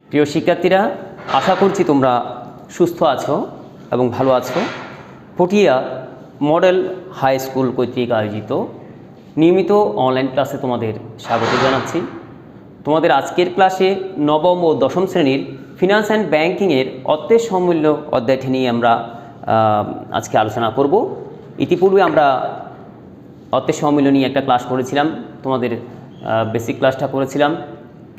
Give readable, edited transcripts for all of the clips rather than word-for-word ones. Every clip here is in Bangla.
প্রিয় শিক্ষার্থীরা, আশা করছি তোমরা সুস্থ আছো এবং ভালো আছো। পটিয়া মডেল হাই স্কুল কর্তৃক আয়োজিত নিয়মিত অনলাইন ক্লাসে তোমাদের স্বাগত জানাচ্ছি। তোমাদের আজকের ক্লাসে নবম ও দশম শ্রেণীর ফিনান্স অ্যান্ড ব্যাংকিংয়ের অর্থের সমূল্য অধ্যায়টি নিয়ে আমরা আজকে আলোচনা করব। ইতিপূর্বে আমরা অর্থের সমূল্য নিয়ে একটা ক্লাস করেছিলাম, তোমাদের বেসিক ক্লাসটা করেছিলাম,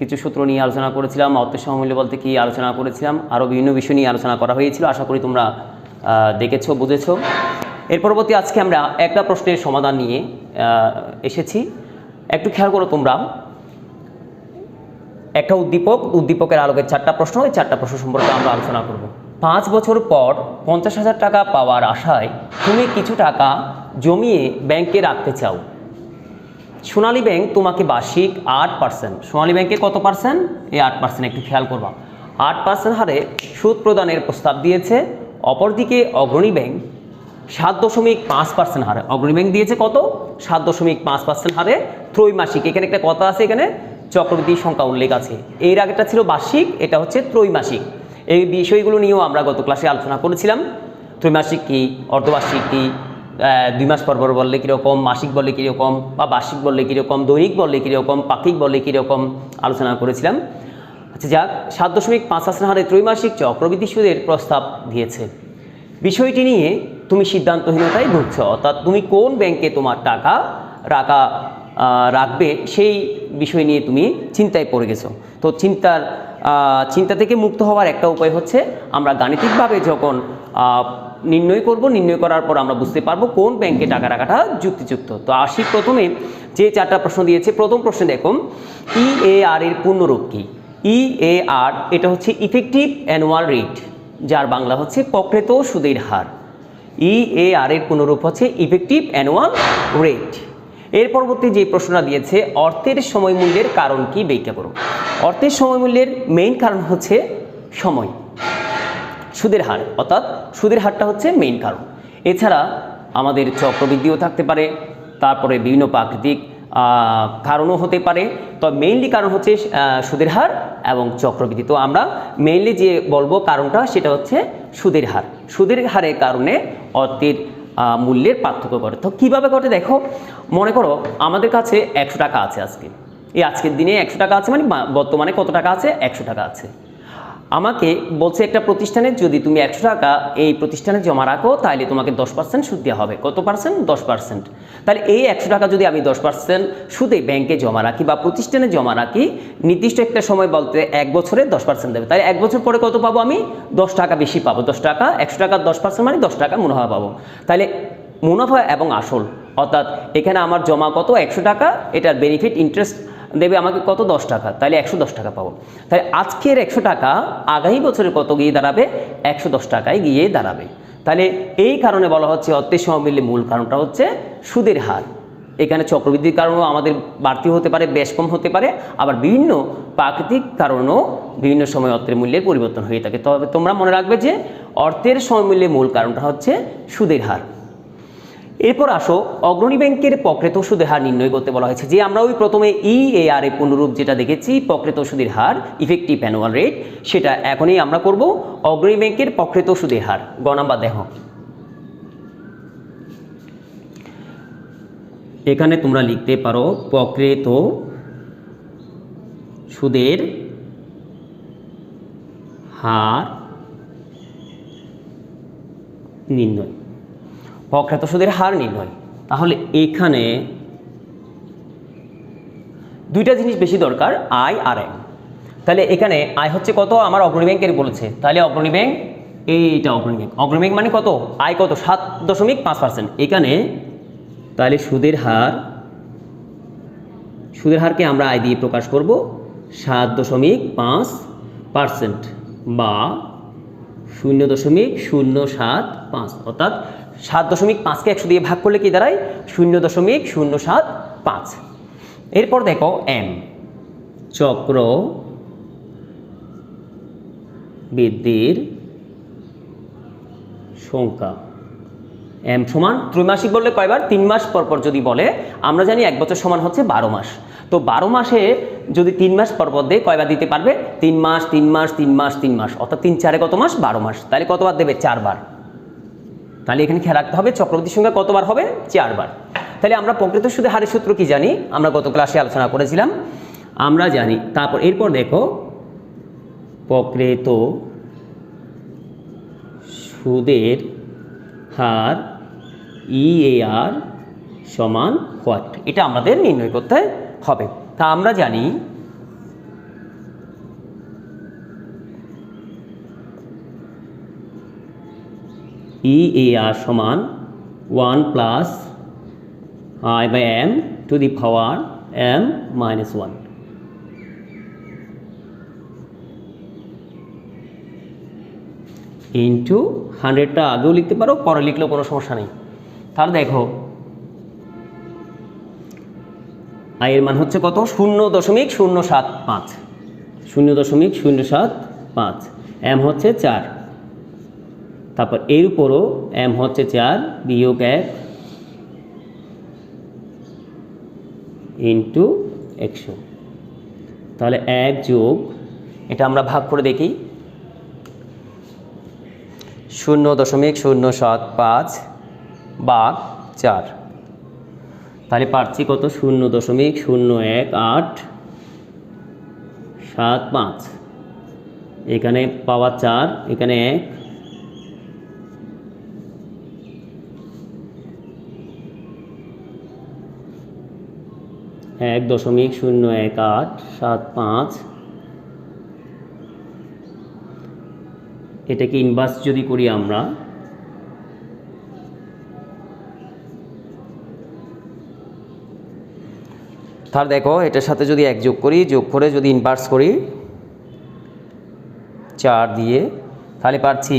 কিছু সূত্র নিয়ে আলোচনা করেছিলাম, অর্থের সমূল্য বলতে কী আলোচনা করেছিলাম, আরও বিভিন্ন বিষয় নিয়ে আলোচনা করা হয়েছিল। আশা করি তোমরা দেখেছো, বুঝেছো। এর পরবর্তী আজকে আমরা একটা প্রশ্নের সমাধান নিয়ে এসেছি। একটু খেয়াল করো তোমরা, একটা উদ্দীপকের আলোকে চারটা প্রশ্ন, এই চারটা প্রশ্ন সম্পর্কে আমরা আলোচনা করব। 5 বছর পর 50,000 টাকা পাওয়ার আশায় তুমি কিছু টাকা জমিয়ে ব্যাংকে রাখতে চাও। সোনালী ব্যাংক তোমাকে বার্ষিক 8%, সোনালী ব্যাংকে কত পার্সেন্ট? এই 8%। একটু খেয়াল করবা, 8% হারে সুদ প্রদানের প্রস্তাব দিয়েছে। অপরদিকে অগ্রণী ব্যাংক 7.5% হারে, অগ্রণী ব্যাংক দিয়েছে কত? 7.5% হারে ত্রৈমাসিক। এখানে একটা কথা আছে, এখানে চক্রবৃদ্ধি সংখ্যা উল্লেখ আছে। এর আগেটা ছিল বার্ষিক, এটা হচ্ছে ত্রৈমাসিক। এই বিষয়গুলো নিয়েও আমরা গত ক্লাসে আলোচনা করেছিলাম। ত্রৈমাসিক কী, অর্ধবার্ষিক কী, 2 মাস পর পর বললে কীরকম, মাসিক বললে কীরকম, বা বার্ষিক বললে কীরকম, দৈনিক বললে কীরকম, পাক্ষিক বললে কীরকম আলোচনা করেছিলাম। আচ্ছা যাক, 7.5% হারে ত্রৈমাসিক চক্রবৃদ্ধি সুদের প্রস্তাব দিয়েছে। বিষয়টি নিয়ে তুমি সিদ্ধান্তহীনতায় ভুগছ, অর্থাৎ তুমি কোন ব্যাংকে তোমার টাকা রাখবে সেই বিষয় নিয়ে তুমি চিন্তায় পড়ে গেছো। তো চিন্তা থেকে মুক্ত হওয়ার একটা উপায় হচ্ছে, আমরা গাণিতিকভাবে যখন নির্ণয় করব, নির্ণয় করার পর আমরা বুঝতে পারবো কোন ব্যাংকে টাকা রাখাটা যুক্তিযুক্ত। তো আসি প্রথমে যে চারটা প্রশ্ন দিয়েছে। প্রথম প্রশ্নে দেখো, EAR এর পূর্ণরূপ কি? EAR এটা হচ্ছে ইফেক্টিভ অ্যানুয়াল রেট, যার বাংলা হচ্ছে প্রকৃত সুদের হার। EAR এর পূর্ণরূপ হচ্ছে ইফেক্টিভ অ্যানুয়াল রেট। এর পরবর্তী যে প্রশ্নটা দিয়েছে, অর্থের সময় মূল্যের কারণ কি ব্যাখ্যা করো। অর্থের সময় মূল্যের মেইন কারণ হচ্ছে সময়, সুদের হার, অর্থাৎ সুদের হারটা হচ্ছে মেইন কারণ। এছাড়া আমাদের চক্রবৃদ্ধিও থাকতে পারে, তারপরে বিভিন্ন প্রাকৃতিক কারণও হতে পারে। তো মেইনলি কারণ হচ্ছে সুদের হার এবং চক্রবৃদ্ধি। তো আমরা মেইনলি যে বলবো কারণটা, সেটা হচ্ছে সুদের হার। সুদের হারের কারণে অর্থের মূল্যের পার্থক্য ঘটে। তো কীভাবে ঘটে দেখো, মনে করো আমাদের কাছে 100 টাকা আছে আজকে, এই আজকের দিনে 100 টাকা আছে, মানে বর্তমানে কত টাকা আছে? 100 টাকা আছে। আমাকে বলছে একটা প্রতিষ্ঠানে যদি তুমি 100 টাকা এই প্রতিষ্ঠানে জমা রাখো, তাহলে তোমাকে 10% সুদ দেওয়া হবে। কত পার্সেন্ট? 10%। তাহলে এই 100 টাকা যদি আমি 10% সুদে ব্যাংকে জমা রাখি বা প্রতিষ্ঠানে জমা রাখি, নির্দিষ্ট একটা সময় বলতে 1 বছরে 10% দেবে। তাই 1 বছর পরে কত পাবো? আমি 10 টাকা বেশি পাবো। 10 টাকা, 100 টাকার 10% মানে 10 টাকা মুনাফা পাবো। তাহলে মুনাফা এবং আসল, অর্থাৎ এখানে আমার জমা কত? 100 টাকা, এটার বেনিফিট ইন্টারেস্ট দেবে আমাকে কত? 10 টাকা। তাহলে 110 টাকা পাবো। তাই আজকের 100 টাকা আগামী বছরে কত গিয়ে দাঁড়াবে? 110 টাকায় গিয়ে দাঁড়াবে। তাহলে এই কারণে বলা হচ্ছে অর্থের সময় মূল্যের মূল কারণটা হচ্ছে সুদের হার। এখানে চক্রবৃদ্ধির কারণেও আমাদের বাড়তি হতে পারে, বেশ কম হতে পারে, আবার বিভিন্ন প্রাকৃতিক কারণেও বিভিন্ন সময় অর্থের মূল্যের পরিবর্তন হয়ে থাকে। তবে তোমরা মনে রাখবে যে অর্থের সময় মূল্যের মূল কারণটা হচ্ছে সুদের হার। এরপর আসো, অগ্রণী ব্যাংকের প্রকৃত সুদের হার নির্ণয় করতে বলা হয়েছে। যে আমরা ওই প্রথমে EAR এর পূর্ণরূপ যেটা দেখেছি, প্রকৃত সুদের হার, ইফেক্টিভ অ্যানুয়াল রেট, সেটা এখনই আমরা করব অগ্রণী ব্যাংকের প্রকৃত সুদের হার। গ নাম্বার দেখো, এখানে তোমরা লিখতে পারো প্রকৃত সুদের হার নির্ণয়, প্রকৃত সুদের হার নির্ণয়। তাহলে এখানে দুইটা জিনিস বেশি দরকার, আয় আর এম। তাহলে এখানে আয় হচ্ছে কত? আমার অগ্রণী ব্যাংকের বলেছে, তাহলে অগ্রণী ব্যাংক, এইটা অগ্রণী ব্যাংক। অগ্রণী ব্যাংক মানে কত? আয় কত? 7.5%। এখানে তাহলে সুদের হারকে আমরা আয় দিয়ে প্রকাশ করব 7.5% বা 0.075, অর্থাৎ 7.5কে 100 দিয়ে ভাগ করলে কি দাঁড়ায়? 0.075। এরপর দেখো এম, চক্র বৃদ্ধির সংখ্যা। এম সমান ত্রৈমাসিক বললে কয়বার? 3 মাস পর পর যদি বলে, আমরা জানি 1 বছর সমান হচ্ছে 12 মাস। তো 12 মাসে যদি 3 মাস পর পর দেয় কয়বার দিতে পারবে? 3 মাস 3 মাস 3 মাস 3 মাস, অর্থাৎ 3 4 কত মাস? 12 মাস। তাহলে কতবার দেবে? 4 বার। তাহলে এখানে খেয়াল রাখতে হবে চক্রবৃদ্ধি সংখ্যা কতবার হবে? 4 বার। তাহলে আমরা প্রকৃত সুদের হারের সূত্র কি জানি? আমরা গত ক্লাসে আলোচনা করেছিলাম, আমরা জানি। তারপর এরপর দেখো প্রকৃত সুদের হার EAR সমান হোয়াট, এটা আমাদের নির্ণয় করতে হবে। তা আমরা জানি EAR সমান 1 plus I/m to the power m minus 1। Into 100টা আগেও লিখতে পারো, পরে লিখলেও কোনো সমস্যা নেই। তাহলে দেখো আই এর মান হচ্ছে কত? 0.075, 0.075, m হচ্ছে 4, তারপর এর উপরও m হচ্ছে 4 বিয়োগ 1 ইন্টু 100। তাহলে 1 যোগ, এটা আমরা ভাগ করে দেখি, 0.075 ভাগ 4, তাহলে পাচ্ছি কত? 0.01875। এখানে পাওয়ার 4, এখানে 1, এক 0.01875। এটাকে ইনভার্স যদি করি আমরা, তাহলে দেখো এটার সাথে যদি 1 যোগ করি, যোগ করে যদি ইনভার্স করি 4 দিয়ে, তাহলে পাচ্ছি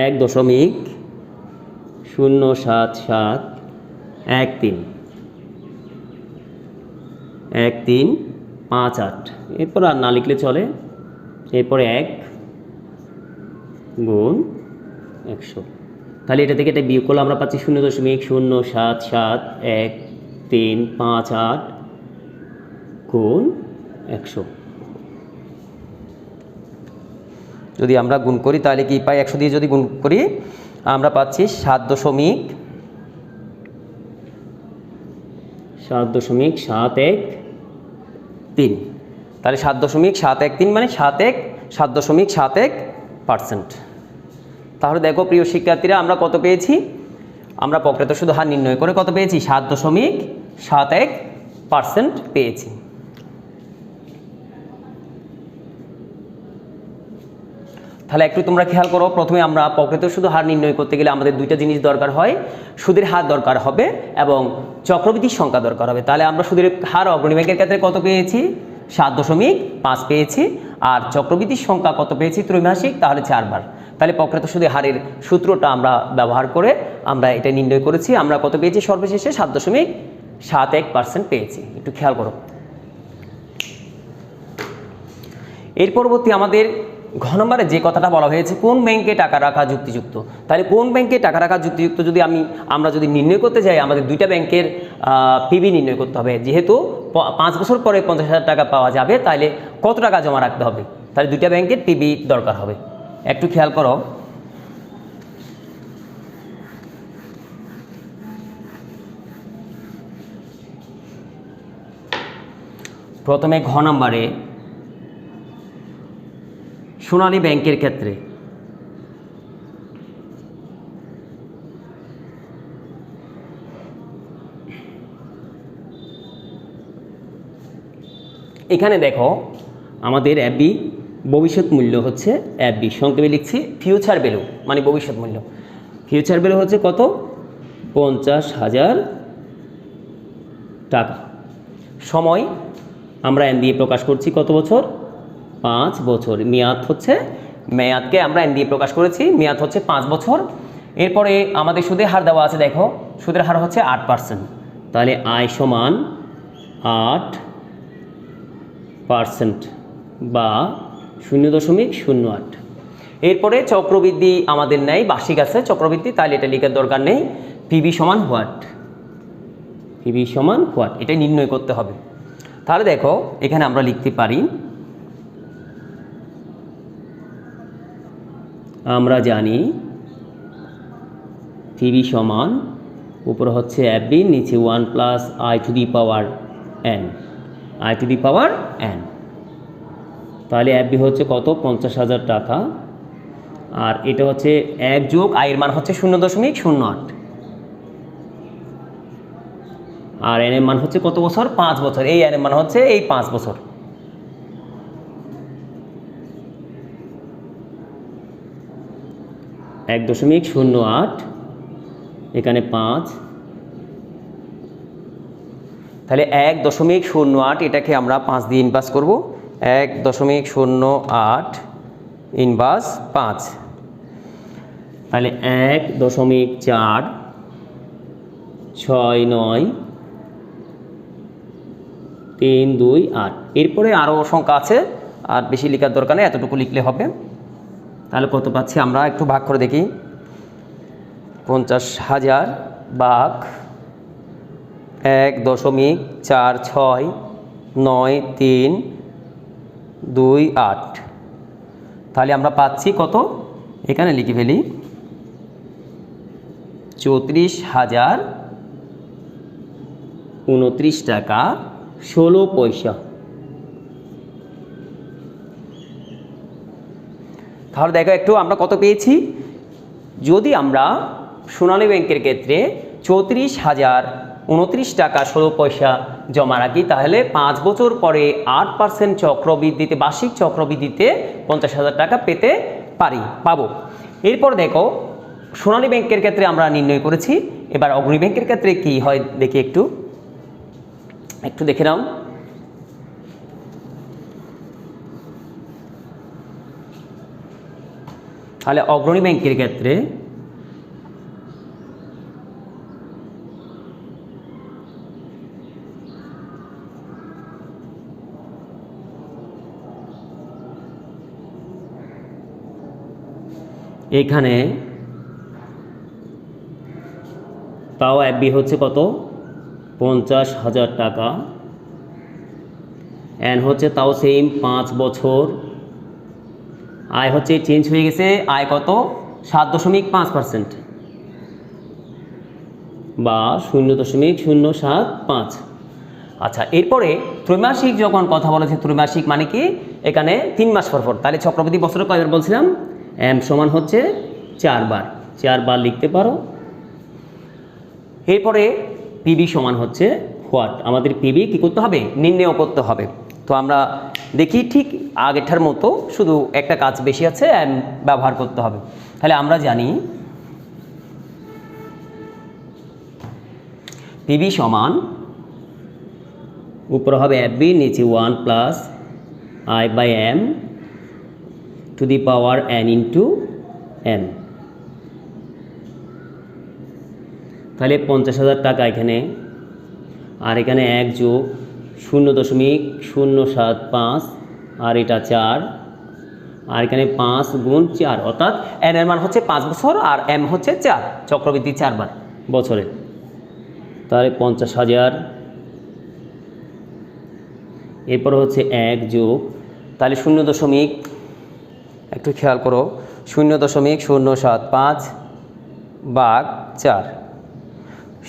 1.0771358। এরপর আর না লিখলে চলে। এরপরে 1 গুণ 100, তাহলে এটা থেকে এটা বিয়োগ করলে আমরা পাচ্ছি 0.0771358 গুণ 100। যদি আমরা গুণ করি তাহলে কি পাই? 100 দিয়ে যদি গুণ করি আমরা পাচ্ছি 7.713। তাহলে 7.713 মানে 7.71%। তাহলে দেখো প্রিয় শিক্ষার্থীরা, আমরা কত পেয়েছি? আমরা প্রকৃত সুদের হার নির্ণয় করে কত পেয়েছি? 7.71% পেয়েছি। তাহলে একটু তোমরা খেয়াল করো, প্রথমে আমরা প্রকৃত সুদের হার নির্ণয় করতে গেলে আমাদের দুইটা জিনিস দরকার হয়, সুদের হার দরকার হবে এবং চক্রবৃদ্ধির সংখ্যা দরকার হবে। তাহলে আমরা সুদের হার অগ্রণী ব্যাংকের ক্ষেত্রে কত পেয়েছি? 7.5 পেয়েছি। আর চক্রবৃদ্ধির সংখ্যা কত পেয়েছি? ত্রৈমাসিক, তাহলে 4 বার। তাহলে প্রকৃত সুদের হারের সূত্রটা আমরা ব্যবহার করে আমরা এটা নির্ণয় করেছি। আমরা কত পেয়েছি? সর্বশেষে 7.71% পেয়েছি। একটু খেয়াল করো। এর পরবর্তী আমাদের ঘ নম্বরে যে কথাটা বলা হয়েছে, কোন ব্যাংকে টাকা রাখা যুক্তিযুক্ত। তাহলে কোন ব্যাংকে টাকা রাখা যুক্তিযুক্ত যদি আমরা যদি নির্ণয় করতে যাই, আমাদের দুইটা ব্যাংকের পিবি নির্ণয় করতে হবে। যেহেতু 5 বছর পরে 50,000 টাকা পাওয়া যাবে, তাহলে কত টাকা জমা রাখতে হবে? তাহলে দুইটা ব্যাংকের পিবি দরকার হবে। একটু খেয়াল করো। প্রথমে ঘ নম্বরে সোনালী ব্যাংকের ক্ষেত্রে এখানে দেখো আমাদের এফবি ভবিষ্যৎ মূল্য হচ্ছে, এফবি সংক্ষেপে লিখছি ফিউচার ভ্যালু, মানে ভবিষ্যৎ মূল্য। ফিউচার ভ্যালু হচ্ছে কত? 50,000 টাকা। সময় আমরা এন দিয়ে প্রকাশ করছি কত বছর? 5 বছর। মেয়াদকে আমরা এন দিয়ে প্রকাশ করেছি, মেয়াদ হচ্ছে 5 বছর। এরপরে আমাদের সুদের হার দেওয়া আছে, দেখো সুদের হার হচ্ছে 8%। তাহলে আয় সমান 8% বা 0.08। এরপরে চক্রবৃদ্ধি আমাদের নেই, বার্ষিক আছে চক্রবৃদ্ধি, তাহলে এটা লেখার দরকার নেই। পিবি সমান হোয়াট, পিবি সমান হোয়াট, এটা নির্ণয় করতে হবে। তাহলে দেখো এখানে আমরা লিখতে পারি, আমরা জানি পিবি সমান উপরে হচ্ছে FB, নিচে 1 plus I two the power N, I two the power N। তাহলে FB হচ্ছে কত? 50,000 টাকা। আর এটা হচ্ছে 1 যোগ I এর মান হচ্ছে 0.08, আর N এর মান হচ্ছে কত বছর? 5 বছর। এই N এর মান হচ্ছে এই 5 বছর। এক 1.08, এখানে 5, তাহলে 1.08 এটাকে আমরা 5 দিয়ে ইনভার্স করব। 1.08 ইনভার্স 5, তাহলে 1.46932 এরপরে আরও সংখ্যা আছে, আর বেশি লেখার দরকার নেই, এতটুকু লিখলে হবে। তাহলে কত পাচ্ছি আমরা একটু ভাগ করে দেখি। 50,000 ভাগ 1.469328, তাহলে আমরা পাচ্ছি কত? এখানে লিখে ফেলি 34,029 টাকা 16 পয়সা। তাহলে দেখো একটু আমরা কত পেয়েছি। যদি আমরা সোনালী ব্যাংকের ক্ষেত্রে 34,029 টাকা 16 পয়সা জমা রাখি, তাহলে 5 বছর পরে 8% চক্রবৃদ্ধিতে, বার্ষিক চক্রবৃদ্ধিতে 50,000 টাকা পাবো। এরপর দেখো সোনালী ব্যাংকের ক্ষেত্রে আমরা নির্ণয় করেছি, এবার অগ্রণী ব্যাংকের ক্ষেত্রে কি হয় দেখি একটু দেখে নাও। তাহলে অগ্রণী ব্যাংকের ক্ষেত্রে এখানে তাও FB হচ্ছে কত? 50,000 টাকা। N হচ্ছে তাও সেম 5 বছর। আয় হচ্ছে চেঞ্জ হয়ে গেছে, আয় কত? 7.5% বা 0.075। আচ্ছা, এরপরে ত্রৈমাসিক যখন কথা বলেছে, ত্রৈমাসিক মানে কি? এখানে 3 মাস পর, তাহলে চক্রবৃদ্ধি বছরে কয়বার বলছিলাম? M সমান হচ্ছে 4 বার, 4 বার লিখতে পারো। এরপরে PB সমান হচ্ছে হোয়াট? আমাদের PB কি করতে হবে? নির্ণয় করতে হবে। তো আমরা দেখি ঠিক আগেরটার মতো, শুধু একটা কাজ বেশি আছে, M ব্যবহার করতে হবে। তাহলে আমরা জানি PB সমান উপরে হবে FB, নিচে 1 plus I by M to the power N into M। তাহলে 50,000 টাকা এখানে, আর এখানে 1 যোগ 0.075, আর এটা 4, আর এখানে 5 গুণ 4, অর্থাৎ N এর মান হচ্ছে 5 বছর আর M হচ্ছে 4, চক্রবৃদ্ধি 4 বার বছরে। তাহলে 50,000, এরপর হচ্ছে 1 যোগ, তাহলে 0. একটু খেয়াল করো, 0.075 ভাগ 4,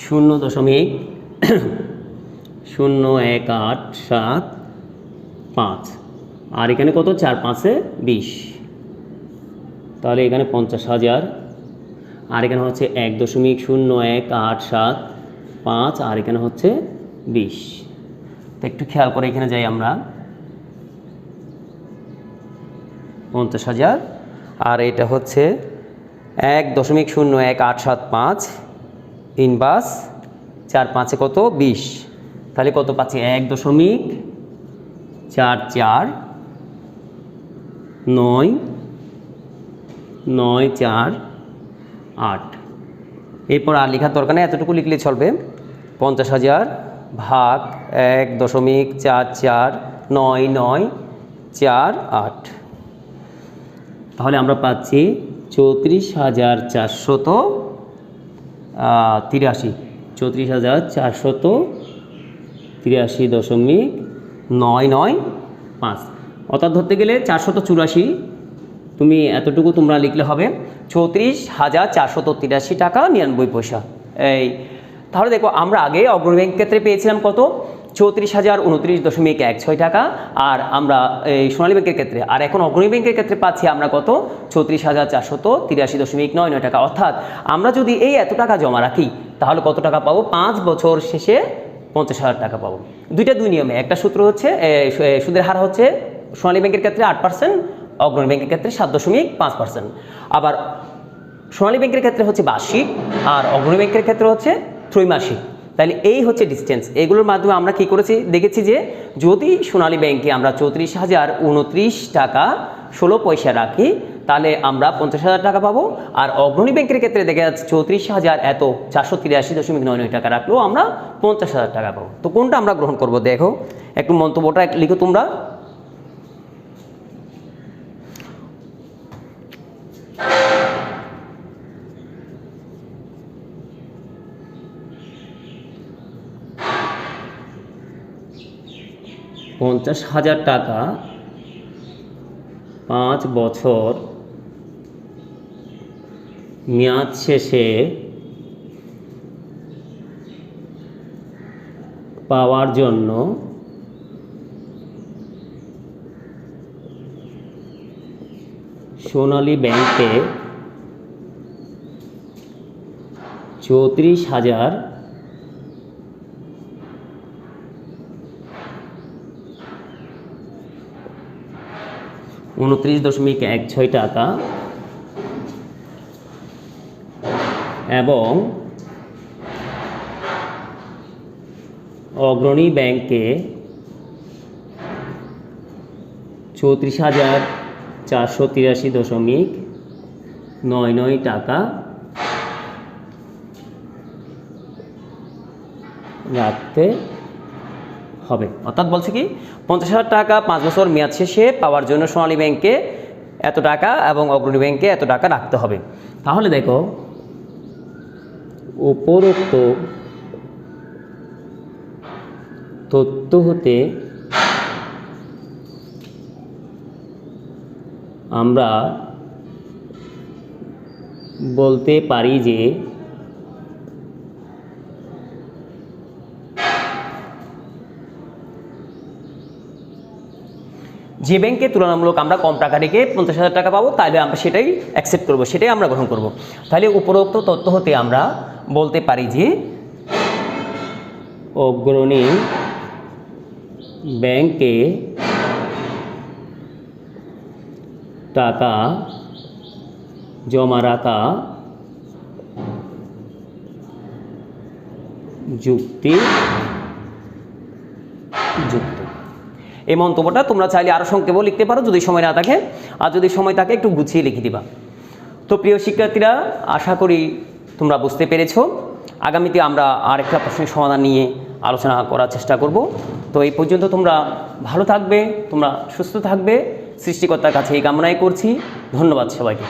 0.01875, আর এখানে কত? 4 5 20, তাহলে এখানে 50,000, আর এখানে হচ্ছে 1.01875, আর এখানে হচ্ছে 20। তো একটু খেয়াল করে এখানে যাই আমরা, 50,000 আর এটা হচ্ছে 1.01875 ইনভার্স 4 5 কত? 20। তাহলে কত পাচ্ছি? 1.44948। এরপর আর লেখার দরকার নেই, এতটুকু লিখলে চলবে। 50,000 ভাগ 1.449948, তাহলে আমরা পাচ্ছি 34,483, 34,483.48 995, অর্থাৎ ধরতে গেলে 484, তুমি এতটুকু তোমরা লিখলে হবে 34,483 টাকা 99 পয়সা। এই তাহলে দেখো আমরা আগে অগ্রণী ব্যাংক ক্ষেত্রে পেয়েছিলাম কত, 34,029.16 টাকা, আর আমরা এই সোনালী ব্যাংকের ক্ষেত্রে, আর এখন অগ্রণী ব্যাংকের ক্ষেত্রে পাচ্ছি আমরা কত, 34,483.99 টাকা। অর্থাৎ আমরা যদি এই এত টাকা জমা রাখি তাহলে কত টাকা পাবো, 5 বছর শেষে 50,000 টাকা পাবো। দুই নিয়মে, একটা সূত্র হচ্ছে সুদের হার হচ্ছে সোনালী ব্যাংকের ক্ষেত্রে 8%, অগ্রণী ব্যাংকের ক্ষেত্রে 7.5%। আবার সোনালী ব্যাংকের ক্ষেত্রে হচ্ছে বার্ষিক, আর অগ্রণী ব্যাংকের ক্ষেত্রে হচ্ছে ত্রৈমাসিক। তাহলে এই হচ্ছে ডিস্টেন্স। এগুলোর মাধ্যমে আমরা কি করেছি, দেখেছি যে যদি সোনালী ব্যাংকে আমরা 34,029 টাকা 16 পয়সা রাখি তাহলে আমরা 50,000 টাকা পাবো, আর অগ্রণী ব্যাংকের ক্ষেত্রে দেখা যাচ্ছে 34,483.99 টাকা রাখলেও আমরা 50,000 টাকা পাবো। তো কোনটা আমরা গ্রহণ করব, দেখো একটু মন্তব্যটা লিখো তোমরা। $50,000 টাকা 5 বছর মেয়াদ শেষে পাওয়ার জন্য সোনালী ব্যাংকে 34,000 29.16 টাকা এবং অগ্রণী ব্যাংকে 34,483.99 টাকা রাখতে হবে। অর্থাৎ বলছে কি, 50,000 টাকা 5 বছর মেয়াদ শেষে পাওয়ার জন্য সোনালী ব্যাংকে এত টাকা এবং অগ্রণী ব্যাংকে এত টাকা রাখতে হবে। তাহলে দেখো উপরোক্ত তথ্য হতে আমরা বলতে পারি যে যে ব্যাংকে তুলনামূলক আমরা কম টাকা রেখে 50,000 টাকা পাবো তাহলে আমরা সেটাই অ্যাকসেপ্ট করব, সেটাই আমরা গ্রহণ করব। তাহলে উপরোক্ত তথ্য হতে আমরা বলতে পারি যে অগ্রণী ব্যাংকে টাকা জমা রাখা যুক্তিযুক্ত। এই মন্তব্যটা তোমরা চাইলে আরও সংক্ষেপেও লিখতে পারো যদি সময় না থাকে, আর যদি সময় থাকে একটু গুছিয়ে লিখে দিবা। তো প্রিয় শিক্ষার্থীরা, আশা করি তোমরা বুঝতে পেরেছো। আগামীতে আমরা আরেকটা প্রশ্নের সমাধান নিয়ে আলোচনা করার চেষ্টা করব। তো এই পর্যন্ত তোমরা ভালো থাকবে, তোমরা সুস্থ থাকবে, সৃষ্টিকর্তার কাছে এই কামনাই করছি। ধন্যবাদ সবাইকে।